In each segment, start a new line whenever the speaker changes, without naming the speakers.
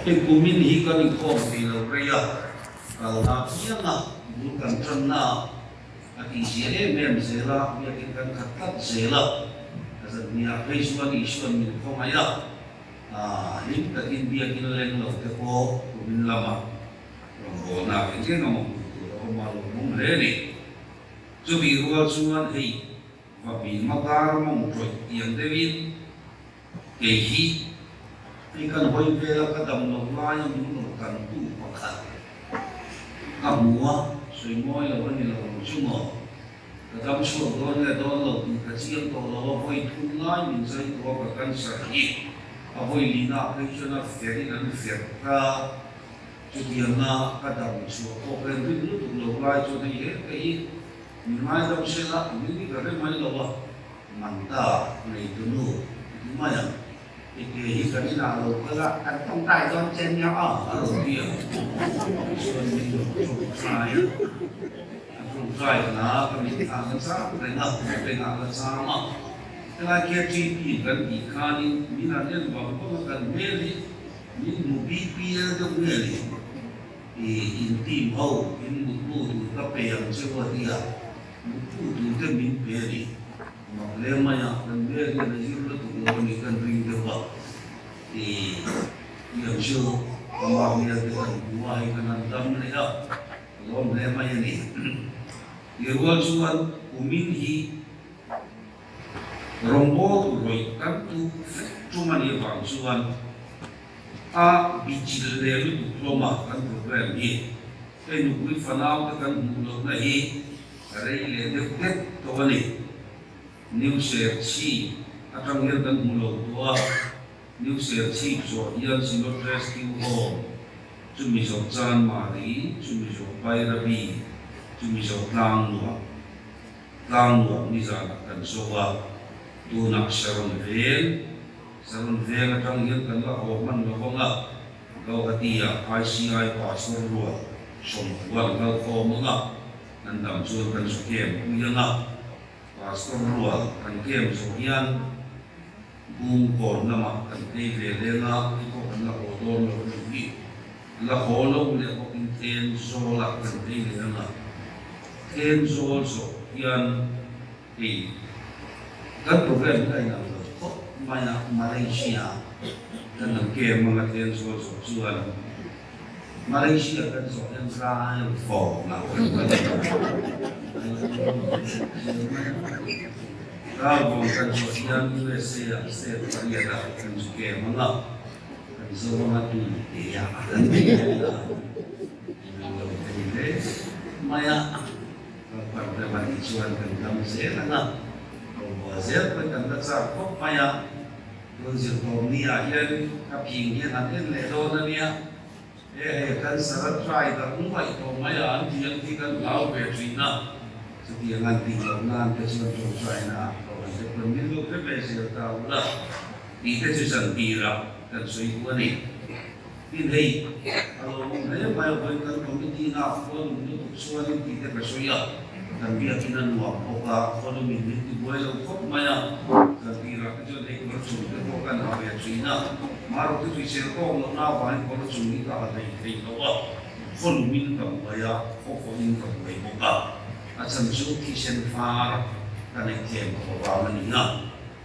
เป็นกูมินฮีกันอีกคนที่เราเรียกเราหน้าที่นะดูกันจนนะอาทิตย์เสียเมื่อเสียละเมื่อกินกันขัดขัดเสียละแต่จะมีอะไรส่วนอีส่วนมีเข้ามาละนี่แต่กินเบียร์กินเล่นเราแต่พอกูมินละมาเราโหน้าเป็นแค่น้องเรามาลงมุมเลยนี่จะมีรัวส่วนให้ว่ามีมาการมองจุดยังเดวิดเกี่ย ikan hoi vela ka dam lo lai mi lo kan tu pakhat ka mua sui moi lo ni lo chu mo ka dam chu do le do lo tu ka chiam to lo hoi thu lai min sai to ka kan sa hi a hoi li na ka chu na feri na fer ka chu dia na ka dam chu ko ka ri lu tu lo lai chu ni he ka hi mi mai dam se la mi ni ka re mai lo wa man ta nei tu nu mai ya thì cái nào rồi là ăn trong tay con trên nhau ở kia xuân mình được trồng xoài nó còn mình thằng nó sao cái nào là sao mà cái là kia chi phí gần bị khai mình là nhân vật có gần mê đi mình một bí trong mê đi thì in tìm hậu in một bộ từ các bè chưa có gì à một bộ từ cái mình bè đi mà lên mà nhá gần mê cái này chứ nó tụi mình cần riêng được vào thì nhiều chưa còn bao nhiêu cái thằng ngoài cái nằm tâm này đâu gồm lên mà như này nhiều hơn chuan của mình hi rombo tu rồi các tu cuma dia bang chuan bị chỉ lệ lu tu mà kan program hi cái nu quý fanau cái kan mu lo na hi cái lệ được kết to này new share chi atang yer kan mu lo tua new share chi so yan sinot rescue home chumi so chan mari chumi so pai rabi chumi so tlang nuwa ni za kan so wa tu nak sharon vel atang yer kan la ho man lo nga go atia ICI pastor ruwa som wa ga ko nga nan dam chu kan so kem u nga pastor ruwa kan kem so yan bung kon nama kan te ve le nga ko kan la ko don lo ni la ko lo le ko in ten so la kan te le nga ten so so yan e kan program kai na ko maya Malaysia kan ke mga ten so so chuan Malaysia kan so yan ra fo na Kalau kan sosial USA state area kan suke mana kan semua tu dia akan maya pada mati cuan kan kamu sekarang kalau saya kan tak sah maya kerja kami akhir kapingnya nanti ledo nanya kan sarat try tak umai kalau maya dia kan tahu betrina setiap nanti kalau kesuatu China mình lúc cái về sự tàu là đi cái sự sản phẩm là cần suy của này tin thì nếu mà với cái công ty nào có một cái cuộc sống thì cái phải suy à cần biết cái năng lượng của cả có được mình thì với lâu khóc mà nhá sản phẩm là cái chỗ này có chủ cái có cần học về suy nào mà rồi cái suy sẽ có lúc nào phải có chủ ý cả thì nó không mình cầm vậy à không mình cầm vậy một cả sản xuất thì sẽ phá kan ikem ko ba man ina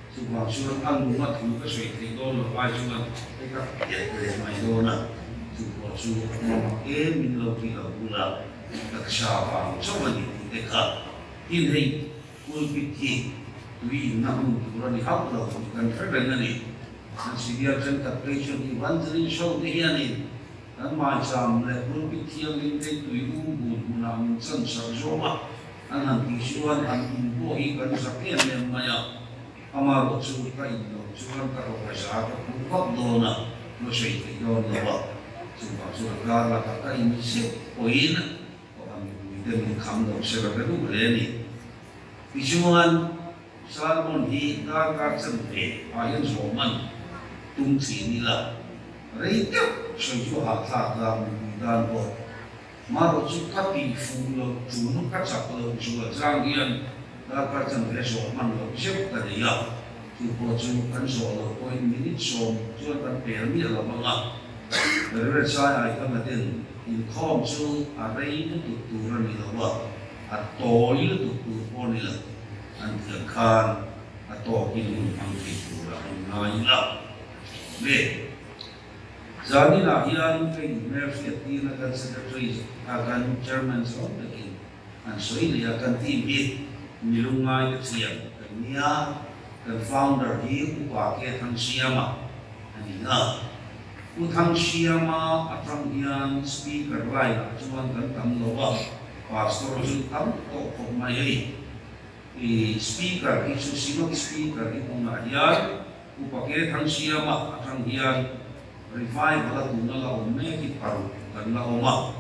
su ba su an lu ma thu ka sui ti do lo ba su an e ka ye le mai do na su ba su ma e min lo ki lo la ka sha ba so ma ni te ka in hei ul bi ti wi na mu ro ni ha lo kan fa ben na ni an si dia chen ka pe chu ni wan zin show ni ya ni an mai sam le ul bi ti ang ni te tu u bu na min chan sa jo ma an tisuan an imbuhi kan sakyan yang maya amaro chu ka indo chuan ka ro sa ka pukot do na no sei ti do na ba chu ba chu ga la ka in si oin ko am ni de mi kham do se ka du le ni tisuan salmon hi ka ka chen pe ayan so man tung chi ni la rei te so chu ha tha ga mi dan bo Maro chu kapi fu lo chu no ka chak lo chu zang yan da ka chang le so man lo chep ka de ya chu po chu kan so lo ko in minute so chu kan pe mi la ma nga Rồi sai ai cái mà tiền in khom chú à đây nó tụt tụt ra đi đâu vậy à tối nó tụt tụt qua đi là anh thiệt khan à tối cái luôn ăn thịt tụt là anh nói là về giờ này là hiện cái Mercy thì là cái secretary cái chairman of the king anh soi là cái team đi milung ngay cái chuyện cái nia cái founder hi upa ke thang siama ani na u thang siama atrang hian speaker lai la chuan kan tam lowa pastor ju tam to khop mai ei speaker hi chu sinok speaker hi ong hian upa ke thang siama atrang hian revival tu na la me ki paru kan la oma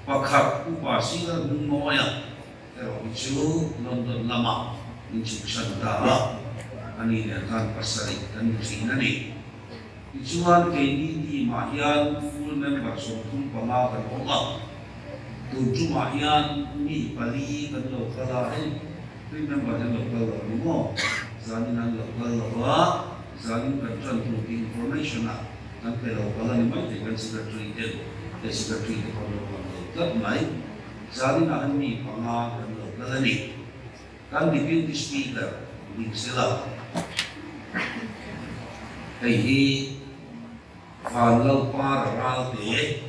pakhat upa singa moya ero chu London lama in chu shanta ani ne kan pasari kan sinani ichuan ke ni ma hian full member so tum pama kan oma tu chu ma hian ni pali kan lo kala he remember kan lo kala mo zanin an lo kala wa zanin kan tran tu information na kan pe lo kala ni mai kan secretary the secretary ko lo kat mai zanin an ni pama kan lo kala ni kan deputy speaker di sila hi van lau para ral te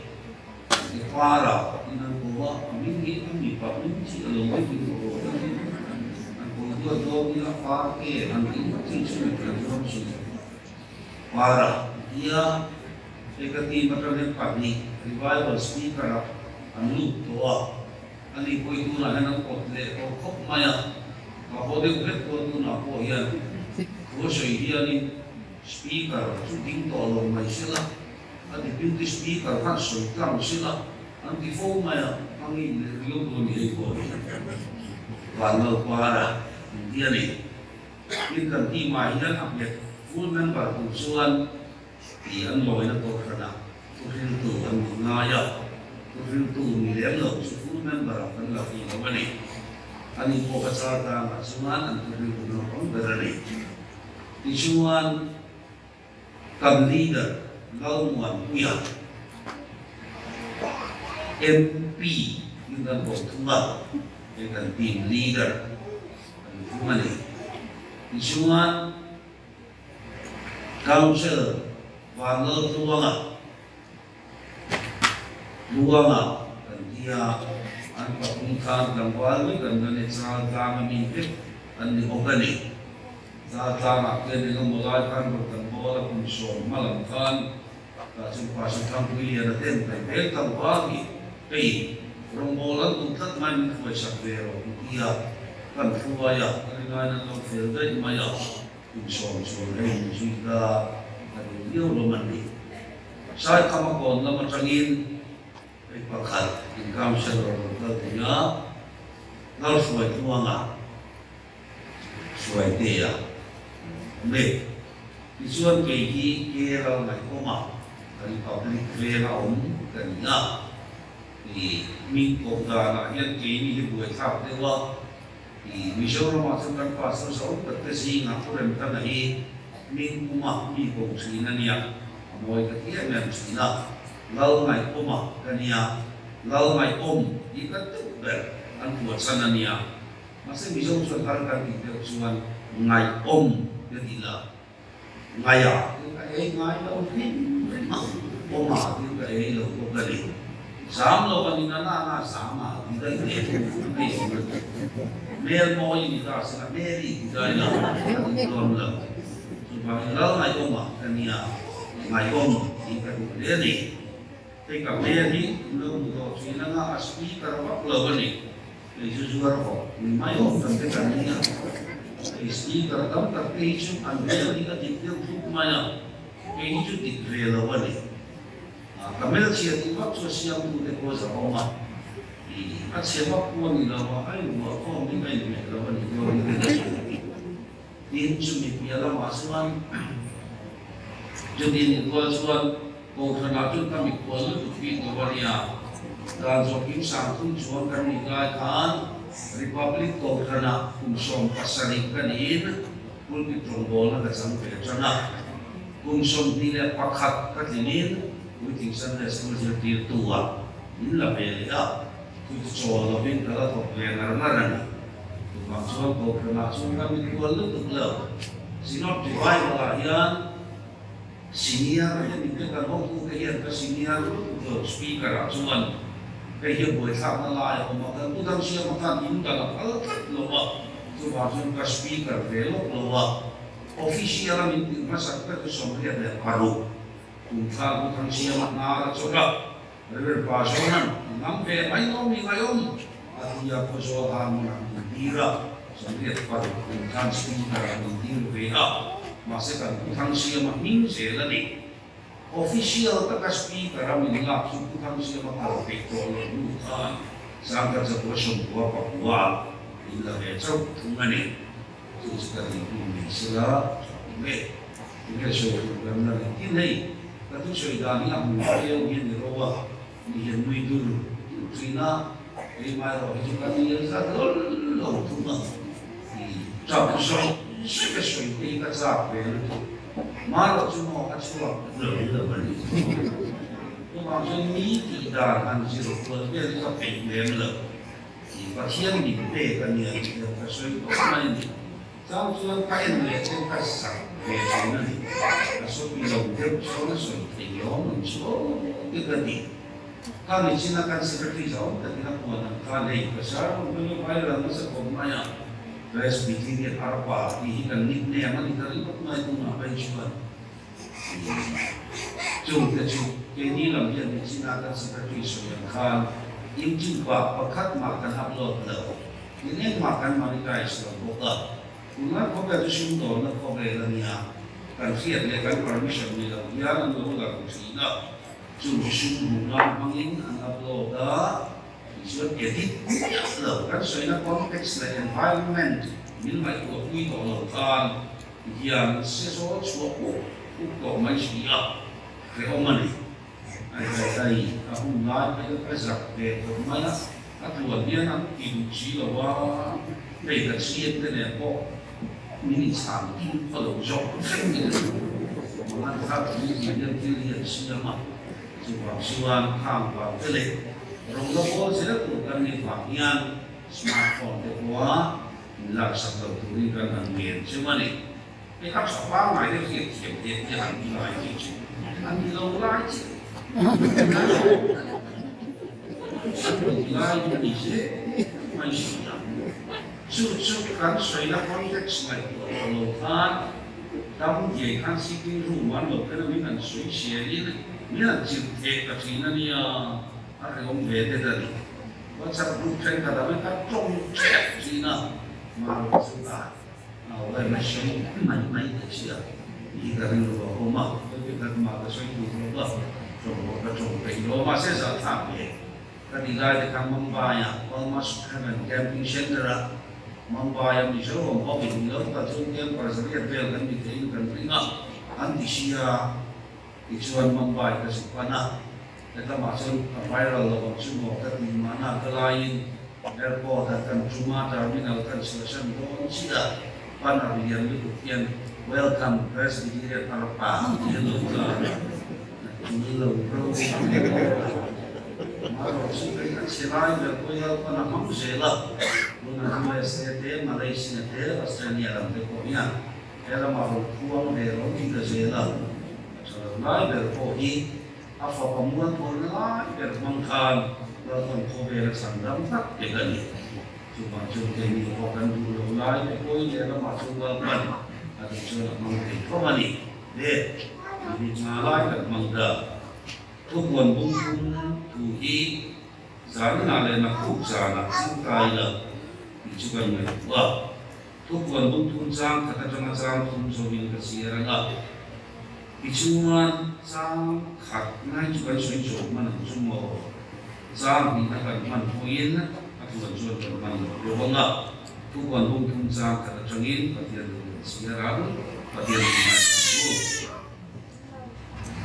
di para inan buwa mingi ami pa mingi lo mai di ko an ko do ni la pa ke an ti chu kan rom su para dia ekati matane pani revival speaker an lu to ani ko itu na nan ko le ko khop maya ko de ulet ko tu na ko yan ko soi dia ni speaker shooting to lo mai sila at deputy speaker kan so kam sila ang tifo maya ang yung ko ni ko wala para dia ni kan ti mai yan update full member kung suan ti ang loy na to kana to rin to ang ngaya to rin to ni lo full member ang la ti ko ni ani ko kasata ang suan ang to rin to no ang berani ti suan cầm leader lâu muộn nguy MP nhưng cần bộ thông báo để cần tìm leader không mà này thì chúng ta council và lớp luang cần dia anh có công khai làm quan với cần nên sao ra mà mình biết anh đi học cái này ra mà cái này nó một loại kan cần bộ là cũng sổ mà làm kan và chúng ta sẽ tham quy liền là tên phải biết tham quan gì cái rong bộ là cũng thắt man phải sắp về rồi cũng kia kan phu ya cái này nó phải đấy mà ya cũng sổ đây chúng ta là nhiều đồ mình đi sai không còn là một trang in cái bậc khẩn in cam sẽ rồi là thì nhớ nó sủi thua ngà sủi tê về thì xuân kỳ kia là ngày có mặt thì học lịch về là ống cần nhớ thì mình cũng là nhân kỳ như buổi thảo thế qua thì mình số nó mà chúng ta phải số số tất cả gì ngã của mình ta này mình cũng mặc mình cũng chỉ là nhỉ mọi cái kia mình chỉ là lâu ngày có mặt cái nhỉ lâu ngày đi cái tức về ăn buổi sáng nhỉ mà sẽ mình số xuân ăn cái gì được xuân ngày cái gì là ngày cái ngày đâu biết mà cái là cái gì sáng lo cái na sáng mà cái này cái mail moi ni ta sẽ mail đi cái là luôn là và lâu ngày mà cái này ngày thì cái này thì cả mail thì luôn có chuyện là speaker hoặc là cái này thì chú ra họ mai cái này speaker tam tak page ang mail ni ka detail kumaya kay hijo detail wala kamel siya ti pak so siya tu de ko sa oma at siya pak ko ni lawa ay mo ko mi kay ni lawa ni ko ni din chu mi pia la masuan jadi ni ko suan ko thana chu ta mi ko lu pi ko wania dan so kim sa tu chuan kan ni kai khan Republic of Ghana kung som pasari kanin pulpit trombola ka sang pechana kung som nila pakhat katinin cuối tình sân là sẽ có tiền tua những là về đấy à tôi cho là bên đó là thuộc về là nó là tụi bằng số cổ cái mà số các bên tua lúc được lỡ xin nó tụi vai là hiện senior những cái căn hộ cái hiện cái senior lúc speaker ở số anh cái hiện buổi sáng nó lại mà cái tôi đang xem mà cái những cái là lâu à tụi bằng số cái speaker về lúc lâu à official là mình mà sắc cái số cái là paru cùng pha cùng thằng xem mà na cho ra rồi bà sốนั้นnắm về mấy nó mi ngay ông anh ya có số hàng mà đi ra xong rồi paru cùng thằng speaker mình đi về đó mà sẽ cần cùng thằng xem mà mình sẽ là đi official các cái speaker là mình làm chung cùng thằng xem mà paru bị tổ là đủ khá sang cái sự sống của Papua ini là về trong thùng này thì sẽ cần mình sẽ là về cái số làm là tin này cái thứ chơi đàn là mình phải yêu hiện rồi à mình hiện nuôi đuôi thì na cái mai rồi chúng ta đi ra đó lâu thùng mà thì trong số sẽ cái số cái giá về mà rồi chúng nó cái số lượng là vấn đề nhưng mà chúng Mỹ thì đàn ăn chỉ được một cái cái bệnh lên rồi thì có thiên mình về cái nhiều cái số cái này trong chúng cái này trên cái sản về cái này cái số bị đồng thêm số nó số thì nó mình số cái gì cái này chỉ là cái secretary giáoแต่ที่นักบวชนั้นการให้ภาษามันไม่ไปแล้วมันจะผมไม่อะPresbyterian Arpaที่กันนิดเนี่ยมันที่เราไม่ต้องมาไปช่วยจุดแต่จุดแค่นี้เราเรียนที่นักการ secretary ส่วนการยิ่งจุดว่าประคัดมากันอัพโหลดแล้วยิ่งเองมากันมาในใจส่วนบอกว่าคุณนักเขาแบบชุ่มโดนนักเขาแบบนี้การเสียในการ permission นี่เราอย่าเราดูเราสิ่งนั้นจุดชุ่มมุนบางยิ่งอัพโหลดส่วนedit เราการใช้ใน context และ environment มีหลายตัวคุยต่อเราการอย่างเสียส่วนชั่วโมงทุกตัวไม่ใช่อ่ะเรื่องมันไอ้ใจอาหุ่นร้ายไม่ได้จับเด็กผมไม่นะถ้าตัวเนี้ยนะกินชีหรือว่าเด็กเสียแต่เนี่ยก็มีนิสัยที่เขาหลงชอบเรื่องนี้มันถ้ามีเรื่องที่เรียนเสียมาสุขภาพชีวานข้างกว่าเล็กเราเราก็เสียตัวกันในฝั่งงานสมาร์ทโฟนเด็กว่าหลักสัตว์ตัวนี้กันนั่งเรียนใช่ไหมเนี่ยไอ้ครับสภาพไหนได้เขียนเด็กที่หันมีลายจริงอันนี้เราไล่จริงไล่ที่นี่ไม่ใช่ชุดการใช้ในคอนเท็กซ์ไหนตัวเราท่านทำอย่างการสิ่งรู้มันเราเป็นวิธีสวยเสียนี่นี่จิตเอกที่นั่นเนี่ยอะไรก็ไม่ได้เลยว่าจะรูปเช่นกันแต่ไม่ต้องตรงเจ็บที่นั่นมาสุดท้ายเอาไว้ไม่ใช่ไม่ได้เชื่ออีกการรู้ว่าผมมาเป็นการมาก็ช่วยดูว่าจงบอกจงไปโยมาเสียสละทำเองก็ดีได้แต่ทำมันบายอ่ะพอมาสุดท้ายมันแคมปิ้งเซ็นเตอร์มันบายมีช่วงพอไปถึงแล้วก็ช่วงเที่ยงก็จะเรียนเรียนกันมีที่กันปริ้งอ่ะอันที่เชียอีกส่วนมันบายก็สุดวันน่ะแต่ถ้ามาส่วนไวรัลเราบอกชั่วโมงก็มีมาหน้าก็ไล่แอร์พอร์ตกันจุมาตามินาลกันเซสชันโดนชิดาปันอะไรอย่างนี้ทุกอย่าง Welcome Presbyterian Arpa ที่เรานี่เราเรามาเราสิ่งที่เชื่อได้แบบก็ยังก็นักมั่งเสียละเราทำอะไรเสียเท่มาเลเซียเท่ออสเตรเลียเราเท่ก็มีอ่ะเรามาเราทั่วโลกเราที่เราเสียละส่วนเราแบบพวกนี้อาฟ้าประมวลผลละแบบบางครั้งเราต้องโคเวลสังดำทักเด็กกันนี่จุดมาจุดที่มีพอกันดูเราไล่ไปคุยเรามาจุดว่ามันอาจจะช่วยเรามั่งเป็นเพราะมันนี่เด็กมีมาไล่กับมั่งเด้อทุกคนบุ้งบุ้งถูอีสารนาเลยนักขุดสารนักสิ่งใดละมีจุดกันไหมว่าทุกคนบุ้งทุนสร้างถ้าจะมาสร้างทุนโซวินก็เสียแล้วละอีกช่วงสร้างขัดง่ายจุดกันช่วยโจมมันชั่วโมงสร้างมีนักการมันพูดนะถ้าทุกคนช่วยกันมันรู้ว่าละทุกคนบุ้งทุนสร้างถ้าจะงินปฏิญาณเสียแล้วปฏิญาณไม่ได้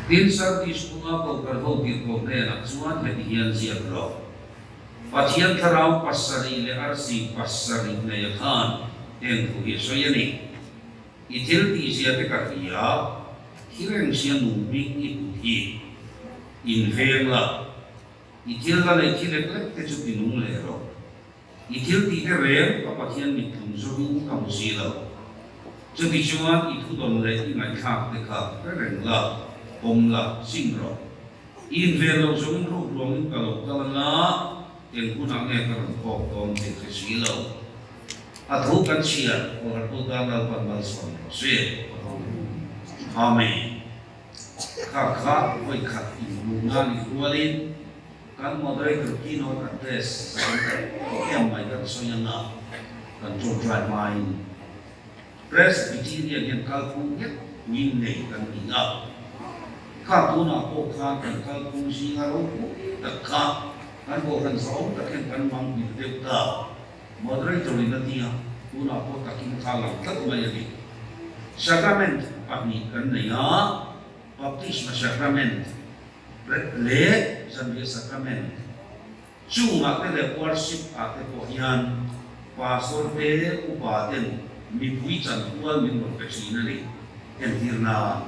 ดินสัตว์ที่สุนัขก็กระโดดกินของเนี่ยนักสุนัขที่ยันเสียกรอบปัจจัยทาราวปัสสรีเลอาร์ซีปัสสรีในขานเอ็นผู้ที่สวยนี่อิทธิลที่เสียไปกับที่ยาที่เรื่องเสียหนุ่มมิ่งอีกที่ in veng la ithil la le khilek lek te chu pinung le ro ithil ti te re pa pathian mi tum zo ru kam si la chu ti chuan I thu don le I ngai khak te kha ka reng la om la sing ro in veng lo zo ru rong ka lo ka la ten ku na nge ka ron ko tom te te si lo a thu kan chia ko har tu ta dal pan mal son se amen kha voi khat in na ni kualin kan moderator kino address yang mai kan soyanga kan to drive mind presbyterian yang kalpung yet min nei kan inga kha tu na ko kha kan kalpung singa ro ta kha kan ko kan so ta kan mang bi de ta moderator ni na tia tu na ko ta kin kha la tat mai ni sacrament apni kan nei ya baptism sacrament le Sunday sacrament chu ma ke le worship a te ko hian pastor pe upa ten mi pui chan kual min ro pe chi na ni en tirna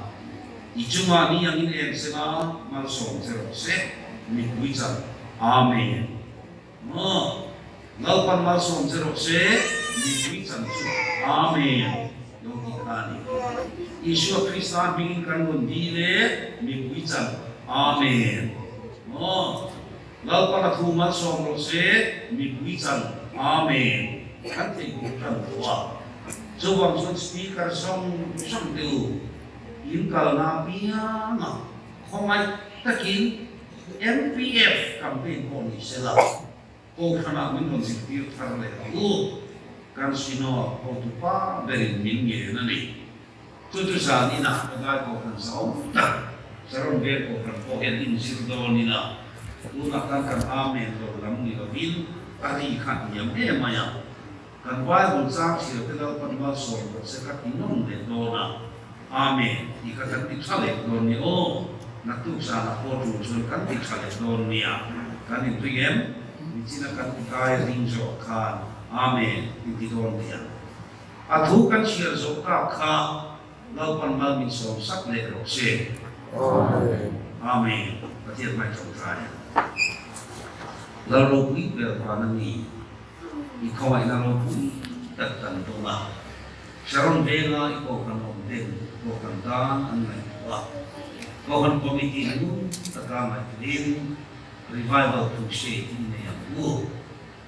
I chuma ni yang in en sena mal som se mi pui chan amen mo ngal pan mal som se mi pui chan chu amen yo ti ka ni Yeshua Krista bingin kan gon di le mi pui chan amen oh lau para thu mal som ro se mi pui chan amen kan te ku kan wa so wang son speaker song tu in kal na pia na khomai takin MPF campaign ko ni sela ko khana min non si tir thar le u kan sino ko tu pa berin min nge na ni tu sa ni na ka ko kan sa ta sarong be ko kan ko hen in sir do ni na tu na kan amen do lam ni do bin ari khan yam e maya kan Bible sa si te lo pan ma so ko se ka tinon de do na amen I ka kan ti chale do ni o na tu sa na ko tu chun kan ti chale do ni a kan in tuem ni china kan ti kai ring zo khan amen ti do ni a a thu kan share zo ka kha lo pan ma min so sak le ro se amen pathian mai chong trai la ro pi pe pa na ni I khawai la ro pi tat tan to ma sharon be la I ko kan om den ko kan dan an mai wa ko kan committee nu ta ka mai din revival to she in ne ya wo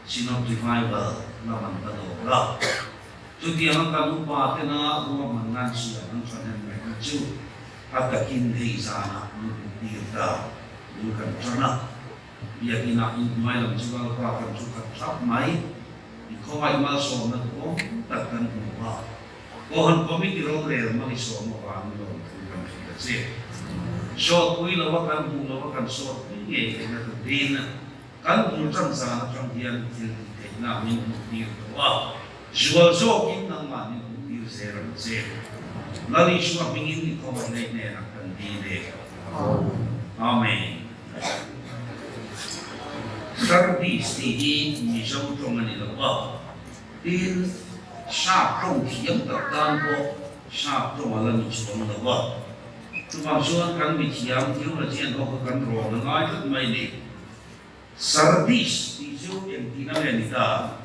sinop revival na man ta do la chu ti ang ka nu pa te na ro man nan si an chan en mai chu atakin hei sana dirta bukan sana dia kena mai lam chual pa kan chu kan sap mai ko mai mal so na ko takkan ba ko han committee ro le mai so mo pa mo kan se so kui lo kan bu lo kan so ni e na din kan bu chan sa trong hian til te na min dir wa jual so kin nang ma ni dir se ram se Lali shua pingin ni ko mai ne na kan di de amen Sardi sti ni so trong ani lo ba tin sha trong thiam ta dan ko sha trong ala ni chong lo ba tu ba suan kan mi thiam thiu la chen ko kan ro na ngai tu mai ni Sardi sti jo en tina le ni ta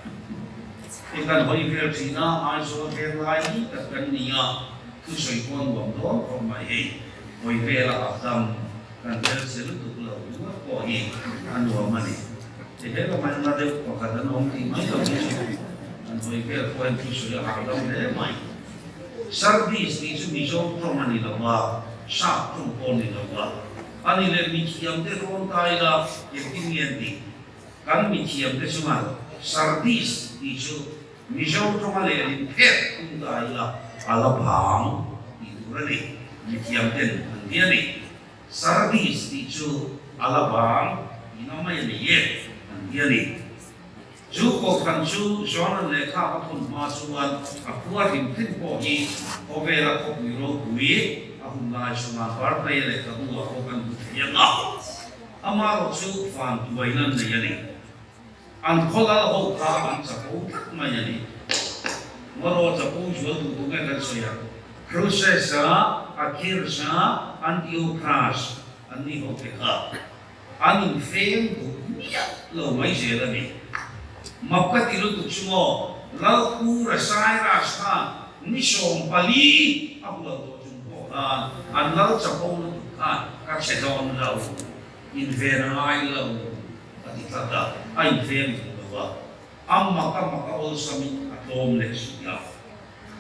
e kan hoi ver china ai so ke lai ta kan ni ya tu soi kon wang do ko mai he hoi ve la afdam kan ver se lu tu lo ko hi an wa mani te he ko man na de ko ka dan om ti mai lo ni an hoi ve ko en tu soi ha lo le mai Sardi sti su mi so to mani lo wa sa tu ko ni lo wa ani le mi chiam de ron tai la ye tin yen ti kan mi chiam de su ma Sardi sti su mi so to ma le ni phet kun dai la ala bang itu ni dikiam ten dia ni Sardis itu ala bang inama yang ye dia ni ju ko kan ju joan le kha pa thun ma suan akua tim tin po hi overa ko biro wi ahum la shuma par play le ka bu ko kan yang a amaro ju fan tuainan ne yani an khola ho kha an sa ko ma yani Moro tapu jual tu kan kan soya. Proses sa akhir sa Antiochus anh đi học cái khác anh phim tụ nhá lâu mấy giờ là đi mà cái tiếng tụ chung ngô lâu cú ra sai ra sa ni sòng pali áp lâu tụ chung ngô là anh lâu chập ông nó tụ các chế độ nó lâu in về ai lâu anh ta đã anh phim tụ lâu amma ka olsami atom le suya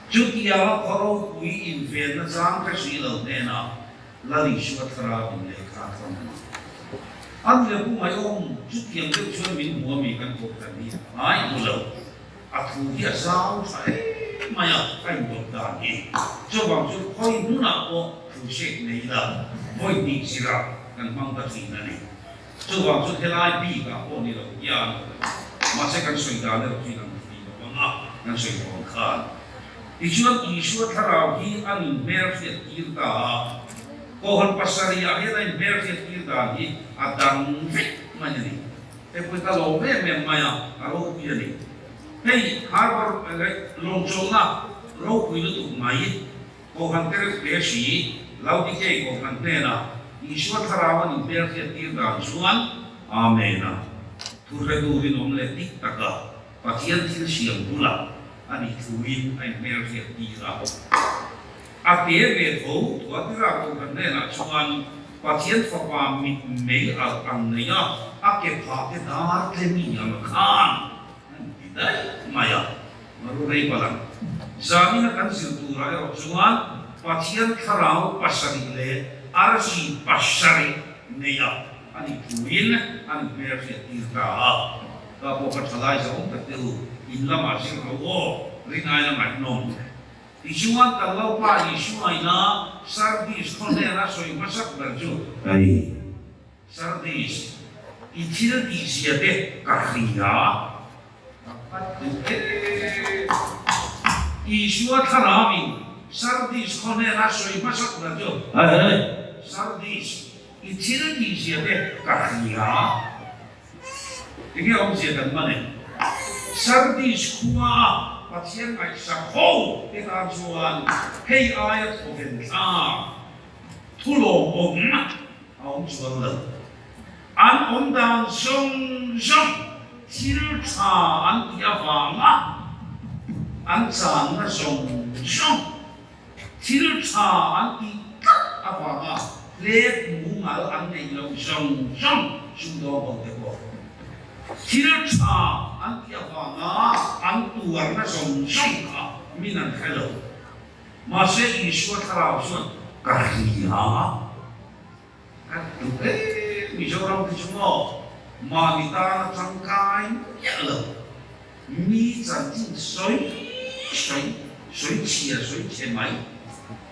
chutia khoro kui in ve na jang ka si lo ne na la ri shu thara bin le kha tham an le bu mai om chutia le chuan min mo mi kan ko kan ni ai mo lo a thu hi sao sai maya kai do da ni cho bang chu khoi nu na ko thu she nei la voi ni sira kan mang ba ti na ni cho bang chu thelai bi ka ko ni lo ya mà sẽ cần suy đoán được khi làm gì đó mà cần suy đoán khá. Isu thảo khi anh mer phiệt kia ta, cô hân pasari à hiện nay mer phiệt kia ta thì adam vít mà như này. Thế bây ta lâu về mẹ mày à lâu kia này. Hey Harvard long châu na lâu quý lũ mày, cô hân cái bé sĩ lâu đi cái cô hân thế na. Isu thảo anh mer phiệt kia ta chuan amen na. Thuradu vin om le tik taka pathian thil siam bula ani thuin ai mer hiat ti ra a pe ve tho thua ti ra ko kan ne na chuan pathian fa pa mi me al ang ne ya a ke pha te dar tle mi am khan ti dai maya maru rei balang zami na kan sil tu ra yo chuan pathian tharau pasari le arsi pasari ne ya anh thuin anh mer phiệt ti ra ka po ka thalai zo ka tu in lama sing ro ring ai la mat nom ti chuan ta lo pa ni chuai na sardis khone ra soi masak ber chu ai sardis i thil ti sia te ka khia ka tu te i chuan thara mi sardis khone ra soi masak ber chu ai sardis i thil ti sia te ka khia ini ông sẽ cần mà này sardis khua pathian ai sa ho cái ta chuan hey ai có hiện ta thu lô ông chuan了anh ông đang song song thil cha anh tia vàng anh chàng nó song song thil cha anh tia vàng lệ mũ ngал anh này lâu song song chúng đó bằng cái bộ thil cha anh tia vàng anh tuar nó song song cả mình ăn hello mà sẽ đi suốt thao suốt cả gì hả các tụi mình cho rằng cái chúng nó mà người ta trong cái nhẹ lờ mi chẳng tin suy chia máy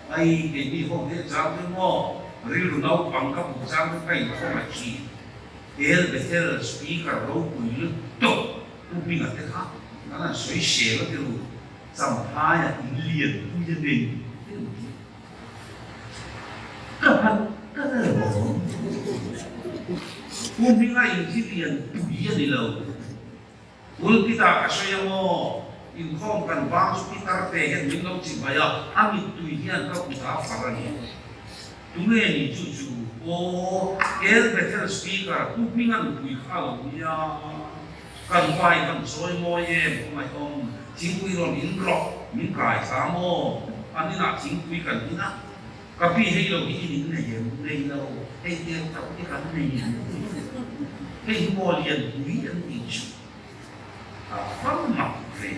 ai cái đi hôm nay trang cái mò riêng nó bằng các bộ trang cái không phải chỉ el betel speaker lâu quý lực tốt cũng bị ngặt thế khác nó là suy xé cái điều dòng hai là liền của gia đình các bạn các là hôm nay anh chỉ liền tùy đi lâu ul kita kasih mo in khom kan bang su kita te hen min lo chi baya ami tùy hian ka uta farani tune ni chu chu o el better speaker ku mingan tùy kha lo nia kan bai kan soi mo ye mai om chính quy ron in rock min kai sa mo ani na chính quy kan ina ka pi hei lo hi ni ne ye nei lo hei ye ta ki kan nei hei mo liền tùy an ti chu phân mặt về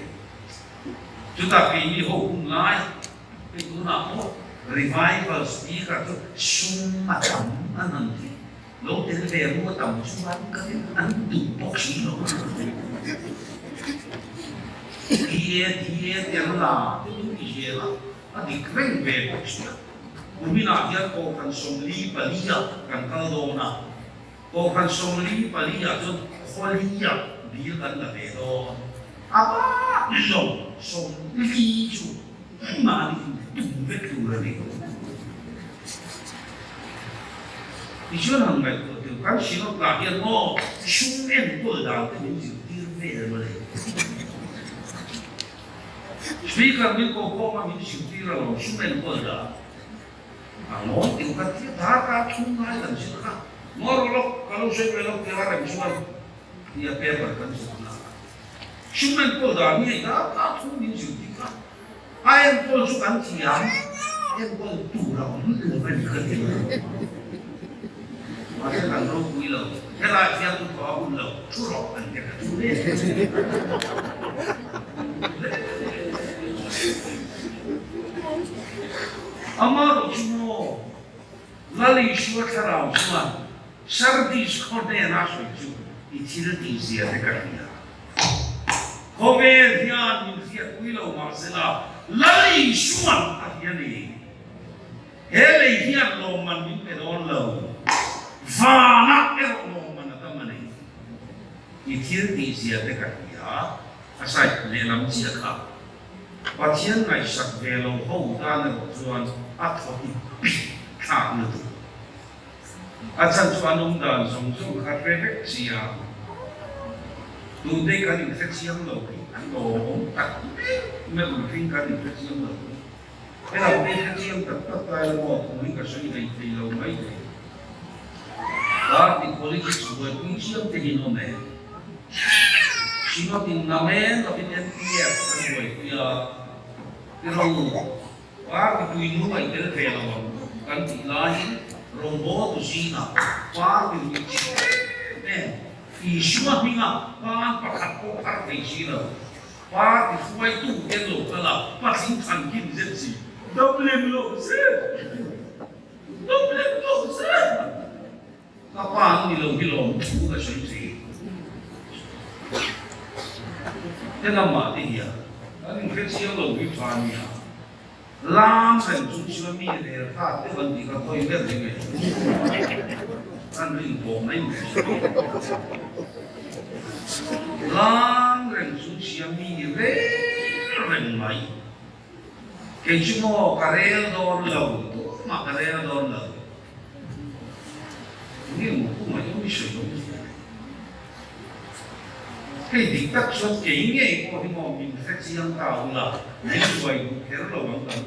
chúng ta vì như hậu cùng lại cái thứ nào đó revival speaker tôi sung mà tầm anh làm gì lúc đến về mua tầm sung anh đủ bóc xí rồi dia tiền là cái gì là anh đi kêu về bóc xí bùi mình làm gì cô cần sung li bà li à cần cao đồ na cô cần sung li bà li à cho khoa li à đi gần là về đó apa long song li chu mà đi tụng vết tu là đi đi chưa hàng ngày từ các sĩ nó làm hiện ngô sung em của đào cái những gì tiêu về rồi speaker mình có mà mình chịu tiêu rồi sung em của đào Angon tingkat kita katung ngai dan sila morolok kalau saya belok ke arah Jual dia paper kan sila cuman kau dah ni katung ni juga ayam kau suka tiang ayam kau turun lepas kerja masa kalau builau kalau siapa tu kau builau turun kan dia turun Amaro cuma lali shua karau cuma sardi skorde naso itu itu dia dekat dia. Kove dia minta kuilo masela lali shua akhirnya ni. Hele dia loman minta don lo. Vana loman atau mana? Itu dia dekat dia. Asal lelam dia kah. Pasien ngai sak velo hou dan tuan atau tak itu. Asal tuan dan songsong karpet siang. Tude kan infeksi yang lebih. Ando tak mungkin kan infeksi yang lebih. Kalau infeksi yang tetap kalau mau mungkin kasih dari velo mai. Tapi politik sebuah kunci yang terhinomen. Sino tin namen tapi NPF kan boy ya pero par itu inu ay tere kaya kan ilahi rombo to sina par itu isu minga pan pakat ko par sina par itu itu elo kala pasin kan kin zetsi double lo se kapang nilong buka sih Tengah mati dia, kan infeksi yang lebih banyak. Lam dan cuma mie dia, tak ada nanti kalau itu dia, kan ringgong lain. Lam dan cuma mie dia, rengai. Kecuma karel dor lalu, mak karel dor lalu. Ini muka macam bisa. Cái tính cách số kỹ nghệ của họ mình khách riêng tạo là những người thế là bằng tầm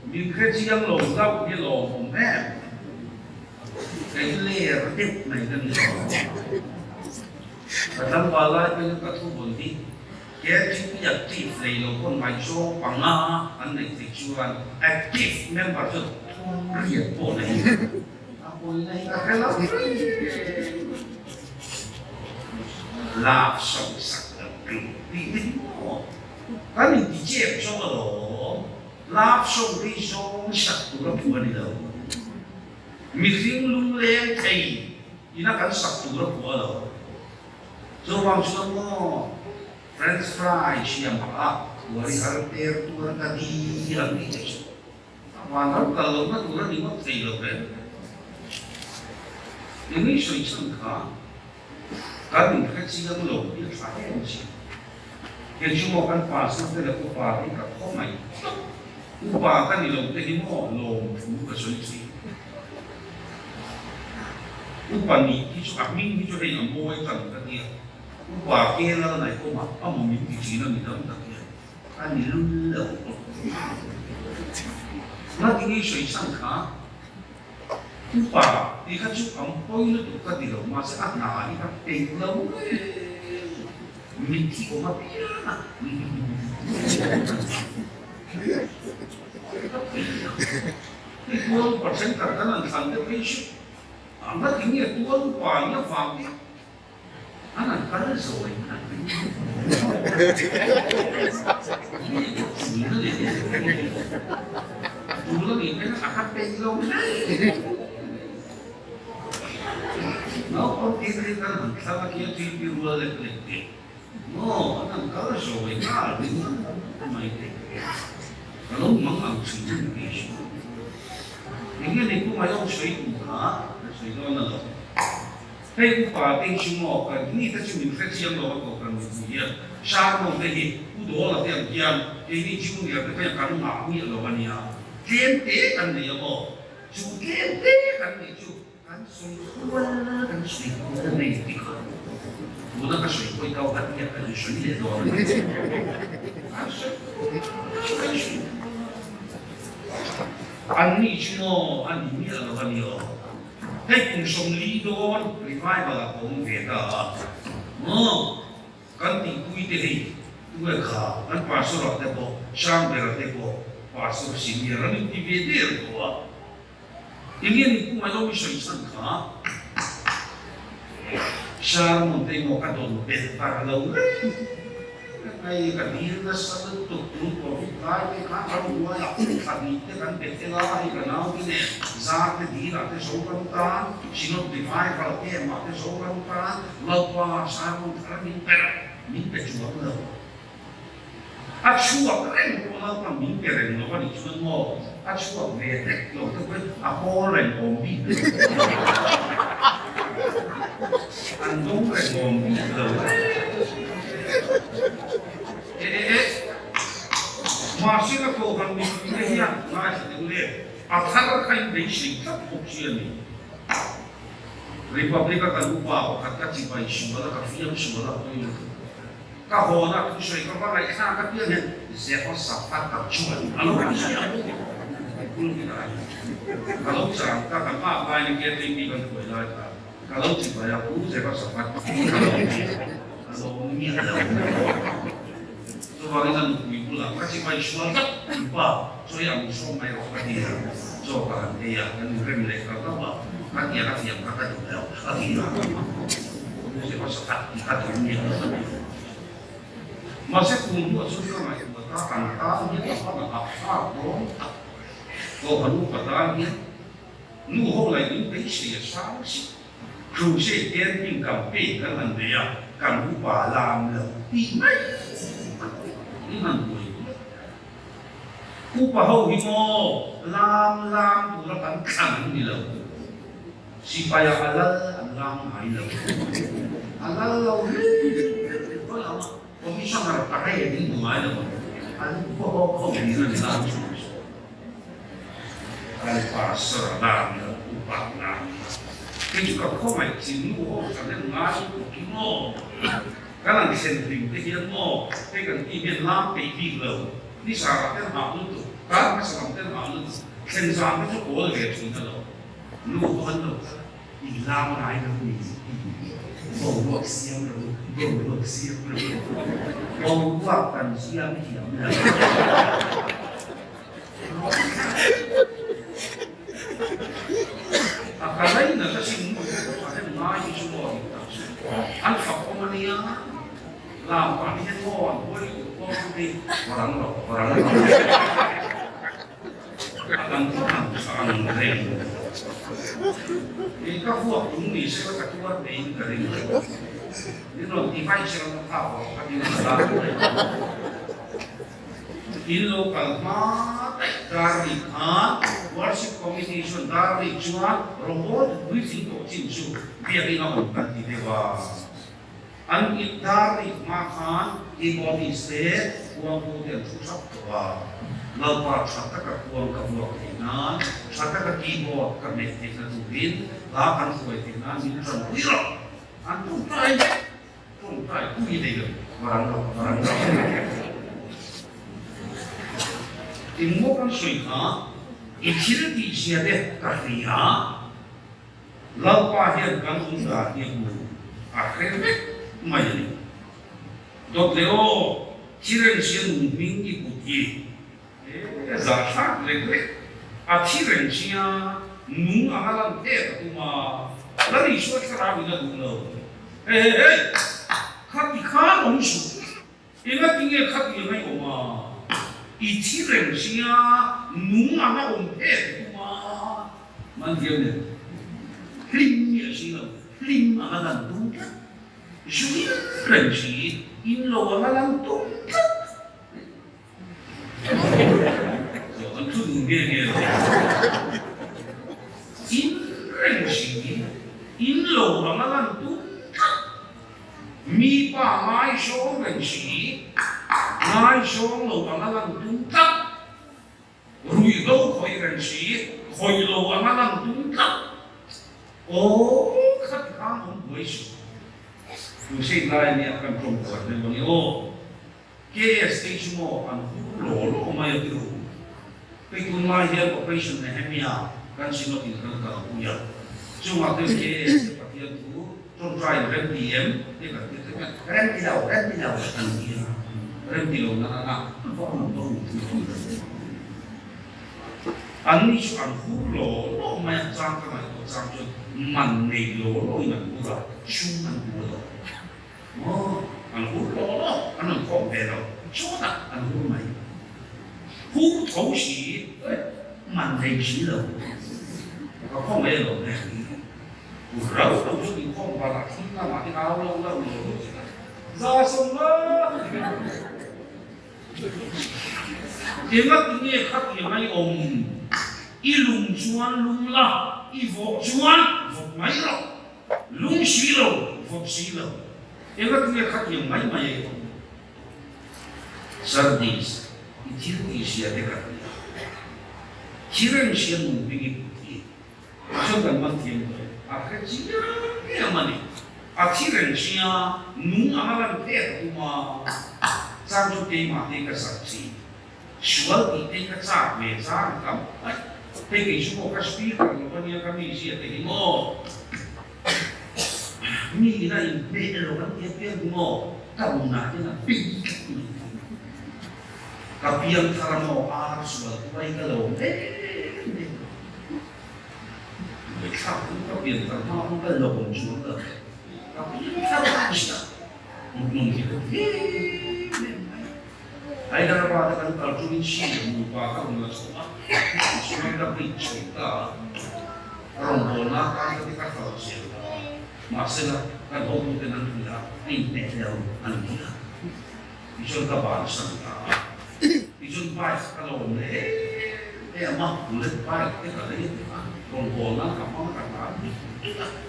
mình khách riêng lồng rau như lồng hồng em cái lê tiếp này gần và thăm qua lại với các thu buồn đi cái chữ nhật chỉ phải là con bài số bằng anh này thì chú anh active member cho riêng bộ này này cái lắm laugh song sắc cực đi mỏ cái mình đi chép cho cái đó laugh song đi song sắc tụ nó phù này đâu mình riêng luôn lên thầy thì nó cần sắc tụ nó phù đâu cho bằng cho nó French fry siang apa kuari harter tu orang tadi yang ni mana kalau nak tu orang ni mak thầy đâu kan ini sengkang kan infeksi yang lebih banyak sih. Yang cuma kan pasang tidak upah ini tak komai. Upah kan di lebih ini mau bukan solusi. Upah ni itu amin itu yang mau kan dia. Upah kena naik koma, apa mungkin Cina ni dalam tak dia. Kan ni lulu. Nanti ni saya sangka upah, jika cukup poin itu kan tidak masuk akal, ini kan tinggal mimpi koma piana. Itu persen terkanan sampai pensiun. Anda tinggal tuan upahnya family, anak kalian soalnya. Dulu ni kan akan pensiun. No, porque kan sama kia tipi rua lekle. No, anak kalau soalnya kan, mai kalau mangang sini ni. Ini ni pun macam suai buka, suai mana. Hei buka tinggi semua kan, ini tak cuma infeksi yang bawa kan dia. Sama lagi, udah lah tiap tiap. Ini cuma dia kerja kan ngawi lawan dia. Kente kan dia mau, cuma kente kan dia cuma. Semua kan sudah mengerti. Bukan kasih kau tahu hati apa yang sudah dia doa. Asal, 安尼去哦，安尼了个你哦，迄共上理论，你快把它讲别的啊，咱地规的哩，都会卡，咱把手落得不，上边落得不，把手心里，咱你别的不啊，因为你不买东西上卡，上门对我看到别大个楼。Ay kanina sa luto ko kahit kakarawa ya kanite kan betela ay kanaw gine zate dira te sokan ta sinot defy ka te ma te sokan ta lagwa sa mo para min chuwa ko at chuwa ren ko na pa min ren no ni chuwa mo at chuwa ve no to ko ako ren ko bi andong ren ko bi masih nak kau kan ni yang masih boleh. Asal kain basic tak option ni. Republik kan lupa, kata cipai semua, kata film semua tu ini. Kau nak kusoi kau nak ikan kata dia ni, siapa sahabat tak cuan. Kalau kan siapa? Kalau sekarang kata apa yang dia tinggi kan kau dah. Kalau cipai aku siapa sahabat? Kalau ni ada. Sebagian pulang kasih maiswa lupa soalnya musuh mai roh dia coba dia kan remlek apa kan dia kasih yang kata juga akhirnya siapa sekat kata dunia masih kumpul sudah mai bertahan dia apa dong kau perlu bertahan nu 后来你被写伤心有些点病感病跟很这样感不把拉了地脉Iman boy. Upahaw mo, lam pura kan nilaw. Si paya alal ang lam ilaw. Alal law. Wala ma. Komisyon harap takay din bumayo. Ano po ko hindi na Alpasar lam upah lam. Kaya juga ko may sinuho sa ngayon mo. Kalau disentring, dia mau pegang ibu lam baby low, ni sahabatnya malu tu, kan sahabatnya malu tu, sensasi tu boleh gitu loh, lu kan lo, lam naik tu, bawa siam bawa kan siam. Akalai nasa sini, ada naik semua, alfa komania. Làm quản lý nhân mô với công ty orang akan Tuhan seorang keren. Jika buat ini saya ketua tim dari ini notify saya tahu kami nak ini lokal dari worship committee dari Jumat robot briefing cinsu biar ini nak di dewa. An itari makan di body state uang kemudian susah tua lalu satu ke uang kebuat tinan satu ke keyboard connected ke tubin lapan kue tinan ini kan wirok antum try kui deh orang timur kan suika ikhir di sini kahia lalu pahir kan undah ibu akhirnya Mayani. Dok leo, ciren sian mingi buki. Zahak lele. Ciren sian nung amalan te kuma. Lari suat kerabi na duno. Kati kan onsu. Ingat tinggal kati yang oma. Ciren sian nung amalan te kuma. Mandiamnya. Limnya sian, lim amalan duka. Juin renci in lo amalan tungkat. Jangan tunggu dia. In renci in lo amalan tungkat. Mi pa mai shong renci mai shong lo amalan tungkat. Rui lo koi renci koi lo amalan tungkat. Oh, kat kamu boleh. Usai lain yang akan perempuan dan bagi kaya stage mo ang hulo maya tiru. cái cuốn mai hiện operation này hay mía kan xin nó thì kan cả cũng nhớ chung mà cái phát hiện thú trong trai rem DM thì cái rem đi đâu anh kia rem đi đâu nó không anh đi chụp anh hút lỗ mà trang cái này có trang cho mình này lỗ mình cũng là chung mình cũng là anh hút lỗ anh không có về đâu chỗ nào anh hút mày hút thấu chỉ mình này chỉ là có không về đâu này rau đâu chút thì không vào là không là mà cái áo lâu lâu ra sông đó tiếng mắt tiếng nghe khắc tiếng hay ôm y lùng chuan lùng la y vỗ chuan vỗ máy rồi lùng xí rồi vỗ xí rồi tiếng mắt tiếng nghe khắc tiếng máy máy sardis thiếu gì xia thế cả chỉ riêng xia mùng bị trong gần mặt tiền rồi cái gì cái mà này chỉ riêng xia nung ăn làm thế mà sang chỗ đây mà đây cái gì suốt thì đây cái啥về啥咁đây cái số cái speed cái nó như cái gì xia thì ngô mi này bây giờ nó cái tiếng ngô cái mùng nào thế là kapiang karamo suatu baik kalau kapiang karamo kalau juga kapiang karamo bisa mungkin ada apa kan kalau cuma sih lupa kalau nggak semua tapi cerita rombongan kan ketika kalau sih masalah kan orang dengan dia ini dalam anggota bisa kabar sangat Isun pai kalau ni, mah bulat pai kita lagi rombongan kapal kapal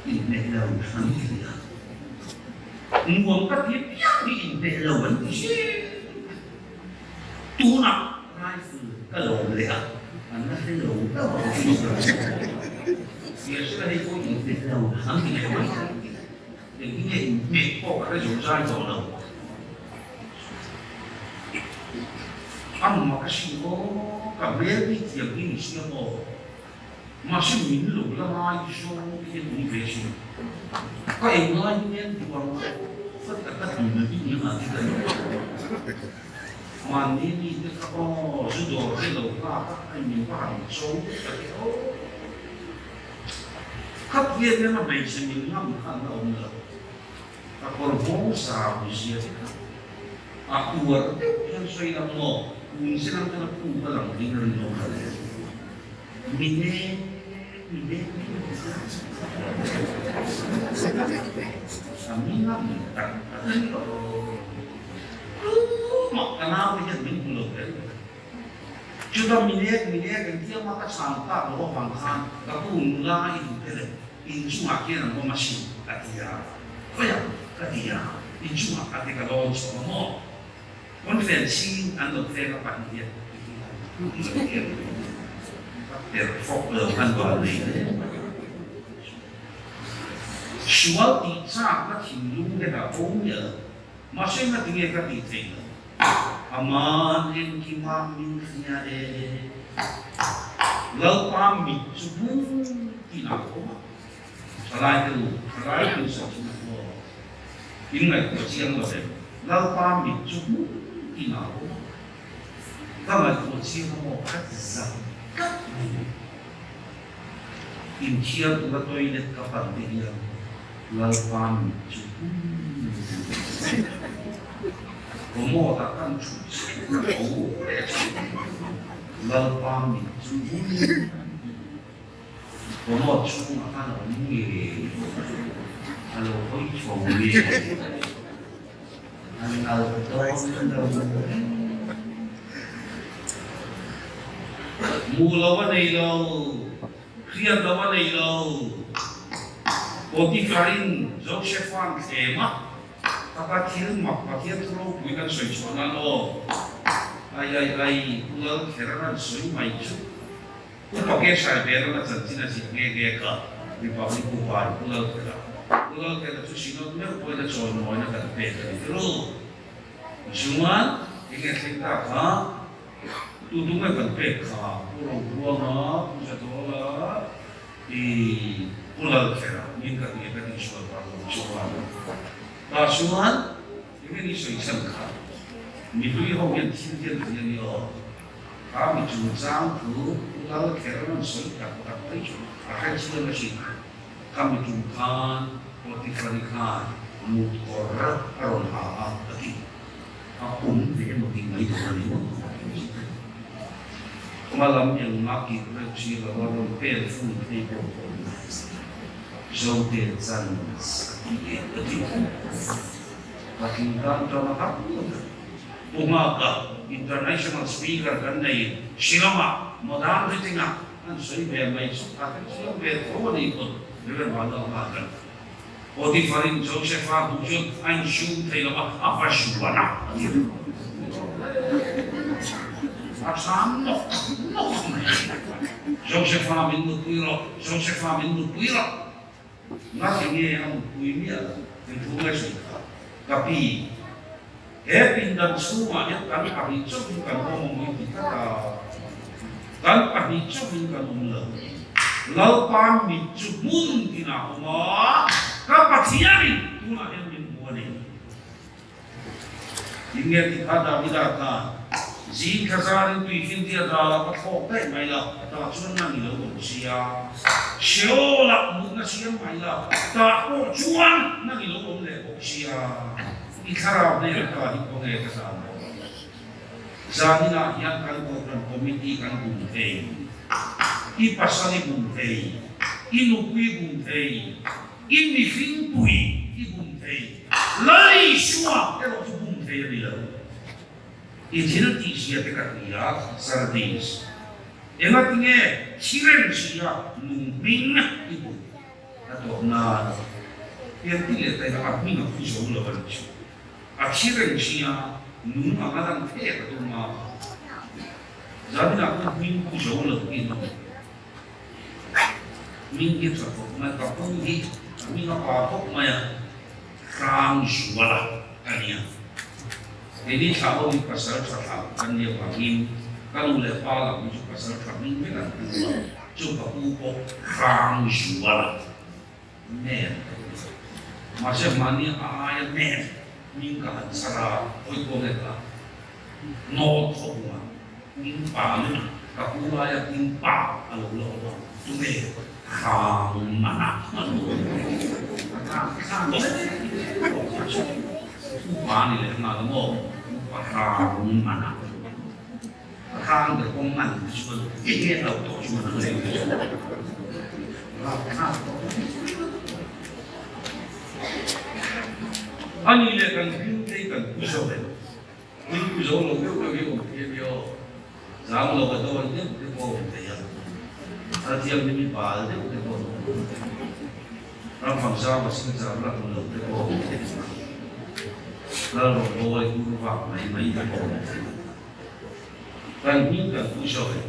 ini dalam nanti dia. Nguam kat dia yang di dalam nanti tu nak rifle kalau dia, anak dia lalu tahu biasa dia kau di dalam nanti dia. Jadi ni kau ada jual jual ăn mà cái gì có cả bé đi tiệm đi xưa mà xin mình lục là mai cho cái gì về xin các em nói nghe thì còn tất cả các người đi nhưng mà cái đấy mà nên đi cái có giữ đồ cái lục là các anh mình có hàng số cái đó các viên cái mà mình sẽ mình ngắm hàng ông nữa các con phố xào thì xưa thì aku buat yang saya nak mau Minsan ka na po ba lang, hindi na rin ako kaya. Mine. Kami nga, makanaw niya, binulog. Sudah mine, dia maka sampai bahwa bangsa, aku mulai ini cuma akhirnya mau masih katia. Katia, ini cuma ketika lawan semua. Konvensi anu tera pandia. Terfokler kan balik. Sual dicap na hinlung kita punya, masih na tinggal kat itu. Aman yang kimamin niya lau pamit subung tinako. Salai tu sa tinako. Ingat ko siyang wala. Lau pamit subung tinako. Kama ko siyang mo katzam. Inkiya tu ba toilet kapag diya. Lau pamit subung. Como akan cuci, lau pamit subung. Como chung akan ongi, kalau koi chongi, anal mulawan ilo, kriya lawan ilo, Potifarin Josephine tema. Kapatid magpakit ro bukan soy chonalo ay pulau keranan soy maichu upake sa bera na santina si ngege ka di pabli kupar pulau kera tu sinod me pwede chon mo na kan pera pero juman ingat kita ha tu tu ngai kan pe kha purong ruanga puja dola pulal khera min ka ni ka ni shwa pa lo chwa ta shuan ini ni soi san kha mi lui ho yan tin tin ni yo ka mi chu zang ku pulal khera non soi ka ka pai chu a ka chi na shi ka mi chu khan ti fari khan mu kor aron ha ati a ve mo ki ngai to ni malam yang maki kecil lawan pel pun tidak jauh dari sana sakit betul. Makin kan dalam apa? Umaga international speaker kan ni Shilama modal di tengah kan saya bermain suka kan saya berfirman ikut dengan malam makan. Odi farin Joseph Abujon anjung telah apa syuana. Asam no Joseph Amin Nukuiro nasi ni yang punya itu masih tapi pindah semuanya kami ahli bukan ngomong kita kan ahli bukan ngomong lalu micu mungkin apa kapasiari tuna yang dimulai hingga kita ada bidatan Zin kazarin tu ifin dia dah patok tak maila, tak cuma ni lo berusia. Siola mungkin siapa maila, tak kau cuan ni lo berusia. Ikhara ni kita hipotek kesana. Zahina yang kan program komiti kan bungkai, ipasani bungkai, inukui bungkai, ini fin pui bungkai, lari semua kalau tu bungkai dia. Izinat siya tekatnya sardis. Engatnya siren siya numbing ibu. Atau na yang tidak tahu apa yang aku lawan itu. Siren siya nung amalan fair atau ma. Jadi aku minggu jauh lagi itu. Minggu satu, mereka pergi, minggu apa maya rang suara kalian. Jadi kalau di pasar terhadap kan dia bagi kalau lepas lalu di pasar terhadap ini kan coba upok rang jual mer macam mana ayat mer mingkat sara oi bolehlah not semua mingpan kapula ayat mingpa kalau lo tu mer rang mana Pani le na mo rang mana rang de kong man chu ye lo to chu na le ani le kan te kan ku so le ku so lo ke yo zang lo ka to ne ko te ya a ti am ni ba de ko ram phang sa ba sin sa la lo te ko lalu boleh guru pak mai dan hingga usai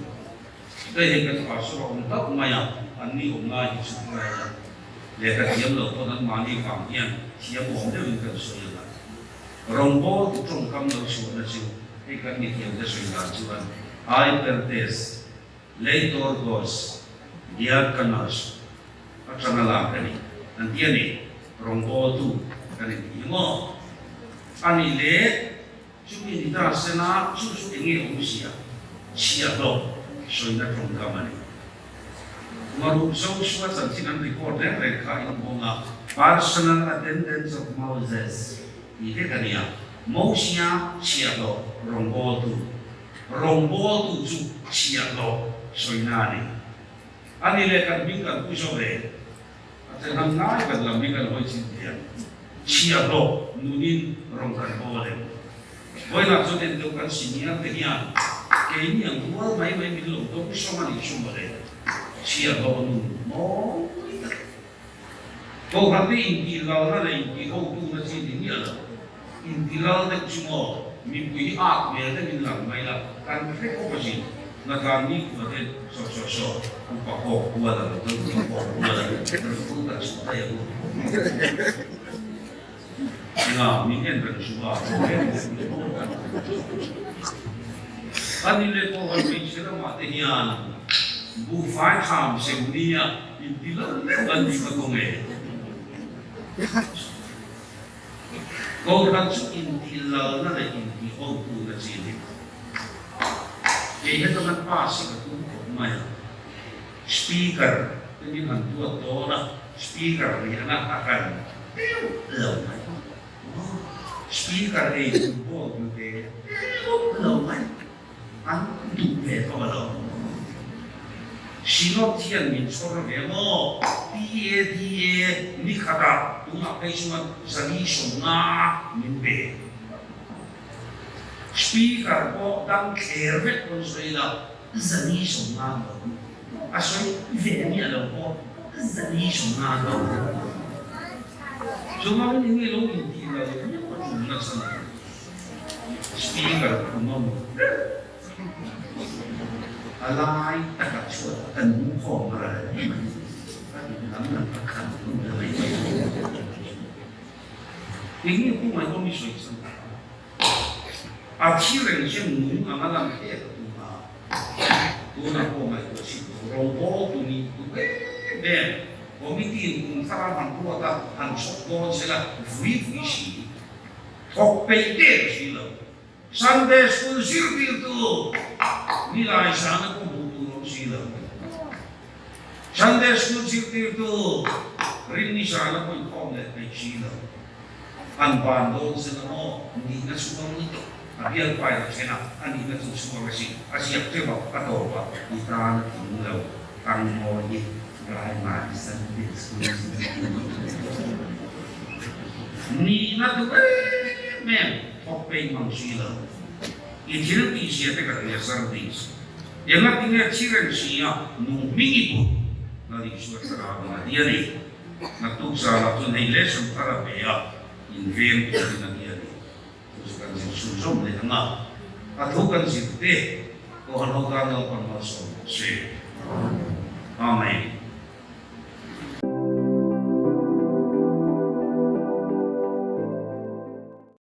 sehingga asal untuk maya ani umai supaya lihat dia melakukan mani kampian siapa orang yang kesulitan rombo trong kam lo sudah sih ikan ni yang kesulitan cuman ai pertes leitor gos dia kanas akan lakukan nanti ni rombo tu kan ini mo ani le cumi di dasena susu ini usia siap lo sudah tunggu mana maru sosua sanksikan recorder mereka yang menga personal attendance of Moses ini kan ya Mausia siap lo rombo tu siap lo soinani ani le kan bingkan kusore atau nang kan lambingkan hoisintian siap lo nunin rongkan boleh. Boleh langsung tentukan sinian dengan ini yang dua mai milu tu sama ni cuma boleh. Siap lo nun mau. Kau nanti inti lawan inti kau tu nasi ini ada. Inti lawan tu cuma mimpi aku ya tu bilang mai lah kan kau pasti nak kami buat so upah kau buat apa tu buat tu tak suka ya bu. Nah, mungkin berjumpa. anh đi lên cô còn mình sẽ là mà thế hiền bu phái tham xem đi à đi lớn anh đi vào công nghệ cô đang chụp in thì lớn nó là in thì ô tô là gì đấy cái hết nó pass cái cũng không may speaker cái như hàng tua to đó speaker thì nó akan lâu này speaker ấy cũng có như thế lâu này anh đủ về thôi rồi xin lỗi thiên mình cho nó về mò đi đi khát à đúng là cái chuyện dân đi sống na mình về speaker có đang khéo hết con số là dân đi sống na rồi à số về nhà đâu có dân đi sống na đâu chúng ta những người lâu nhìn thì là những cái chuyện là sao speaker của nó alai tất cả chuyện cần phòng mà đấy lắm là khăn cũng là mấy cái những cái mà không bị sụt sân à chỉ là những người mà làm thế tôi là cô mày tôi chỉ robot tôi đi tôi bé我们的发展过的很出过去了，非是，学北的去了，上代school学的都，你来上那个不多去了，上代school学的都，人你上那个考的没去了，按班都是那么，你那出光你都，啊别怪了天呐，啊你那出出光个事，啊是对吧？啊多吧，你当停了，当我一。来买三遍书，你那都没学被蒙去了，以前的些这个也是的，也那今天七人是啊，农民一步，那你说这个那第二类，那都是啊，就那类什么他的没啊，因为那第二类，就是跟着注重的很啊，啊都跟着的，我很多干到帮他说是，阿妹。